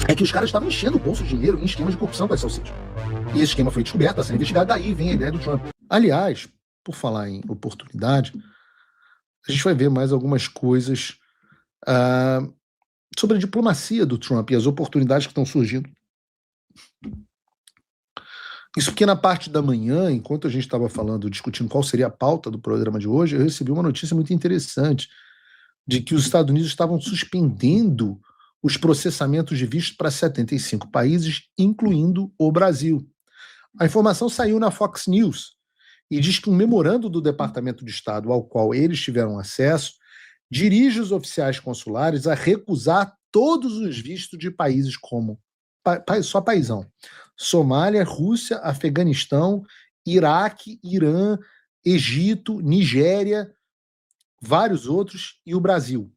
é que os caras estavam enchendo o bolso de dinheiro em esquemas de corrupção das salsichas. E esse esquema foi descoberto, está sendo investigado, daí vem a ideia do Trump. Aliás, por falar em oportunidade, a gente vai ver mais algumas coisas sobre a diplomacia do Trump e as oportunidades que estão surgindo. Isso porque na parte da manhã, enquanto a gente estava falando, discutindo qual seria a pauta do programa de hoje, eu recebi uma notícia muito interessante de que os Estados Unidos estavam suspendendo os processamentos de vistos para 75 países, incluindo o Brasil. A informação saiu na Fox News e diz que um memorando do Departamento de Estado ao qual eles tiveram acesso dirige os oficiais consulares a recusar todos os vistos de países como só paizão: Somália, Rússia, Afeganistão, Iraque, Irã, Egito, Nigéria, vários outros e o Brasil.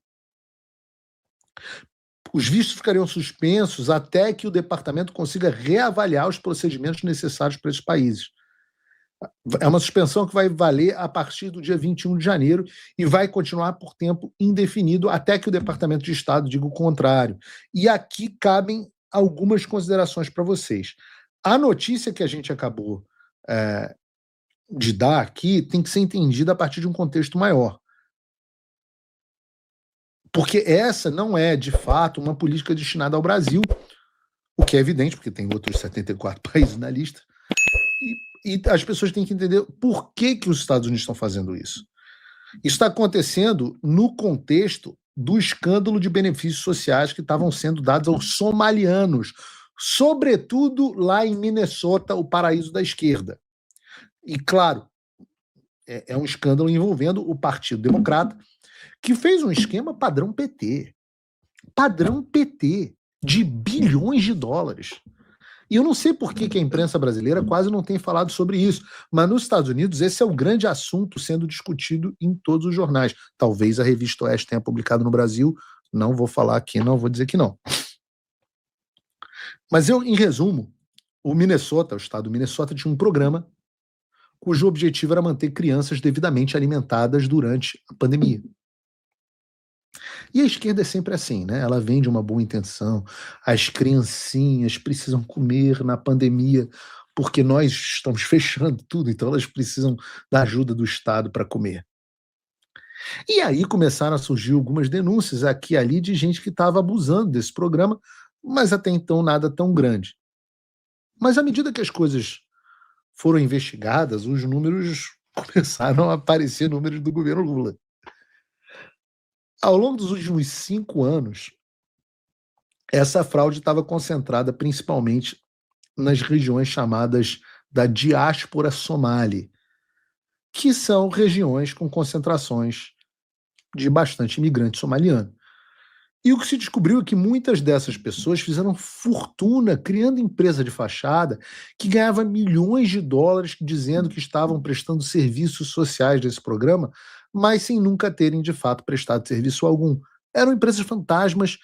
Os vistos ficariam suspensos até que o departamento consiga reavaliar os procedimentos necessários para esses países. É uma suspensão que vai valer a partir do dia 21 de janeiro e vai continuar por tempo indefinido até que o Departamento de Estado diga o contrário. E aqui cabem algumas considerações para vocês. A notícia que a gente acabou de dar aqui tem que ser entendida a partir de um contexto maior. Porque essa não é, de fato, uma política destinada ao Brasil, o que é evidente, porque tem outros 74 países na lista. E as pessoas têm que entender por que os Estados Unidos estão fazendo isso. Isso está acontecendo no contexto do escândalo de benefícios sociais que estavam sendo dados aos somalianos, sobretudo lá em Minnesota, o paraíso da esquerda. E, claro, é um escândalo envolvendo o Partido Democrata, que fez um esquema padrão PT, de bilhões de dólares. E eu não sei por que a imprensa brasileira quase não tem falado sobre isso, mas nos Estados Unidos esse é o grande assunto sendo discutido em todos os jornais. Talvez a Revista Oeste tenha publicado no Brasil, não vou falar aqui, não vou dizer que não. Mas em resumo, o estado do Minnesota tinha um programa cujo objetivo era manter crianças devidamente alimentadas durante a pandemia. E a esquerda é sempre assim, né? Ela vem de uma boa intenção. As criancinhas precisam comer na pandemia porque nós estamos fechando tudo, então elas precisam da ajuda do Estado para comer. E aí começaram a surgir algumas denúncias aqui e ali de gente que estava abusando desse programa, mas até então nada tão grande. Mas à medida que as coisas foram investigadas, os números começaram a aparecer, números do governo Lula. Ao longo dos últimos 5 anos, essa fraude estava concentrada principalmente nas regiões chamadas da diáspora somali, que são regiões com concentrações de bastante imigrante somaliano. E o que se descobriu é que muitas dessas pessoas fizeram fortuna criando empresa de fachada que ganhava milhões de dólares dizendo que estavam prestando serviços sociais desse programa, mas sem nunca terem de fato prestado serviço algum. Eram empresas fantasmas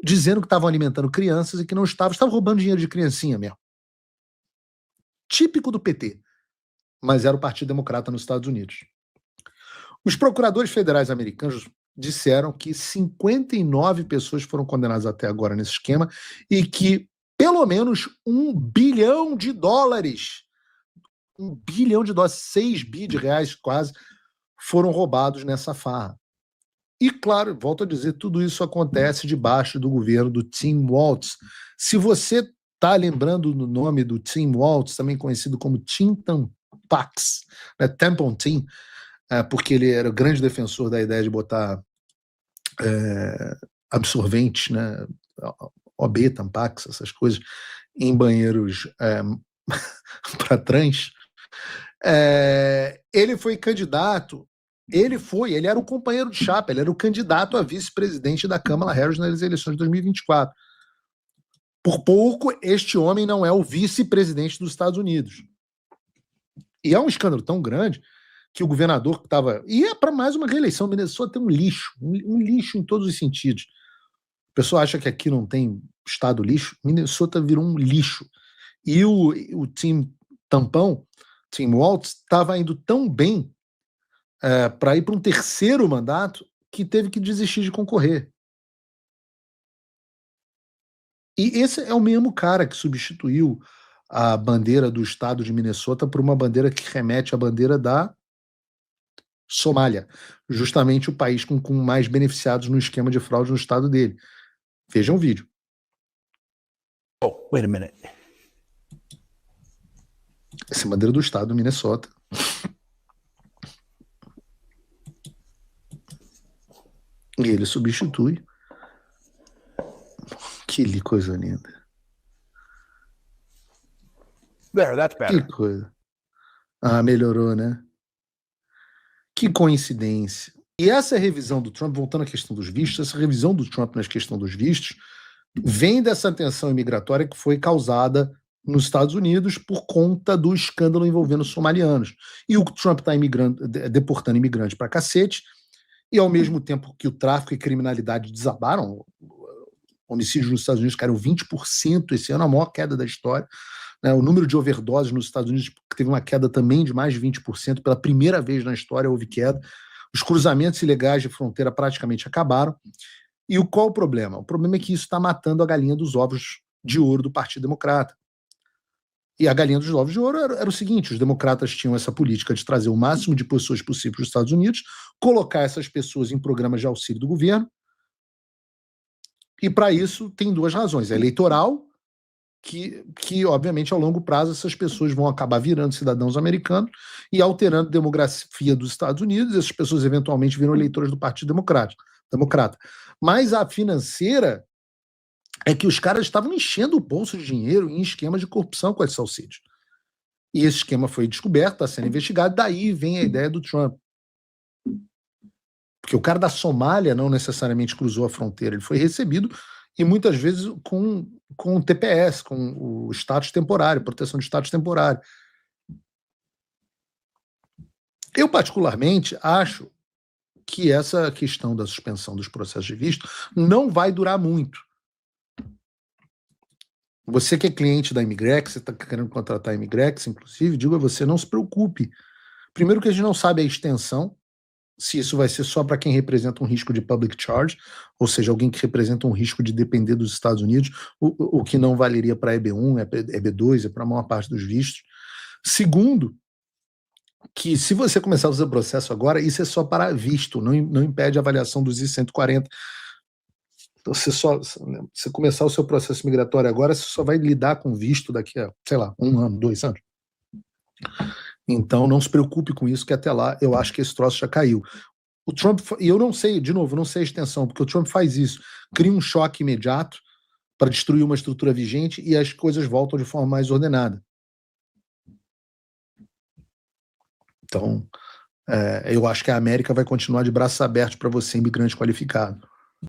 dizendo que estavam alimentando crianças e que não estavam roubando dinheiro de criancinha mesmo. Típico do PT, mas era o Partido Democrata nos Estados Unidos. Os procuradores federais americanos disseram que 59 pessoas foram condenadas até agora nesse esquema e que pelo menos $1 bilhão, 6 bi de reais quase, foram roubados nessa farra. E claro, volto a dizer, tudo isso acontece debaixo do governo do Tim Walz. Se você está lembrando do nome do Tim Walz, também conhecido como Tim Tampax, né, Tampon Tim, porque ele era o grande defensor da ideia de botar absorventes, né, OB, Tampax, essas coisas, em banheiros para trans. Ele foi candidato, ele era o companheiro de chapa, ele era o candidato a vice-presidente da Kamala Harris nas eleições de 2024. Por pouco, este homem não é o vice-presidente dos Estados Unidos. E é um escândalo tão grande que o governador que estava... E é para mais uma reeleição. Minnesota é um lixo em todos os sentidos. O pessoal acha que aqui não tem estado lixo. Minnesota virou um lixo. E o Tim Walz, estava indo tão bem para ir para um terceiro mandato que teve que desistir de concorrer. E esse é o mesmo cara que substituiu a bandeira do estado de Minnesota por uma bandeira que remete à bandeira da Somália, justamente o país com mais beneficiados no esquema de fraude no estado dele. Vejam o vídeo. Oh, wait a minute. Essa é a bandeira do estado do Minnesota. E ele substitui. Que coisa linda. There, that's better. Que coisa. Ah, melhorou, né? Que coincidência. E essa revisão do Trump, voltando à questão dos vistos, essa revisão do Trump na questão dos vistos vem dessa tensão imigratória que foi causada nos Estados Unidos por conta do escândalo envolvendo os somalianos. E o Trump está deportando imigrantes para cacete, e ao mesmo tempo que o tráfico e criminalidade desabaram, homicídios nos Estados Unidos caíram 20% esse ano, a maior queda da história. Né? O número de overdoses nos Estados Unidos teve uma queda também de mais de 20%, pela primeira vez na história houve queda. Os cruzamentos ilegais de fronteira praticamente acabaram. E qual o problema? O problema é que isso está matando a galinha dos ovos de ouro do Partido Democrata. E a galinha dos ovos de ouro era o seguinte: os democratas tinham essa política de trazer o máximo de pessoas possível para os Estados Unidos, colocar essas pessoas em programas de auxílio do governo, e para isso tem duas razões. A eleitoral, que obviamente, ao longo prazo, essas pessoas vão acabar virando cidadãos americanos e alterando a demografia dos Estados Unidos, e essas pessoas eventualmente viram eleitores do Partido Democrata. Mas a financeira é que os caras estavam enchendo o bolso de dinheiro em esquemas de corrupção com esses auxílios. E esse esquema foi descoberto, está sendo investigado, daí vem a ideia do Trump. Porque o cara da Somália não necessariamente cruzou a fronteira, ele foi recebido, e muitas vezes com o TPS, com o status temporário, proteção de status temporário. Eu, particularmente, acho que essa questão da suspensão dos processos de visto não vai durar muito. Você que é cliente da Imigrex, você está querendo contratar a Imigrex, inclusive, digo a você, não se preocupe. Primeiro que a gente não sabe a extensão, se isso vai ser só para quem representa um risco de public charge, ou seja, alguém que representa um risco de depender dos Estados Unidos, o que não valeria para EB1, EB2, é para a maior parte dos vistos. Segundo, que se você começar a fazer o processo agora, isso é só para visto, não impede a avaliação dos I-140. Então, você começar o seu processo migratório agora, você só vai lidar com visto daqui a, sei lá, 1 ano, 2 anos. Então, não se preocupe com isso, que até lá eu acho que esse troço já caiu. O Trump, e eu não sei, de novo, não sei a extensão, porque o Trump faz isso, cria um choque imediato para destruir uma estrutura vigente e as coisas voltam de forma mais ordenada. Então, eu acho que a América vai continuar de braços abertos para você, imigrante qualificado.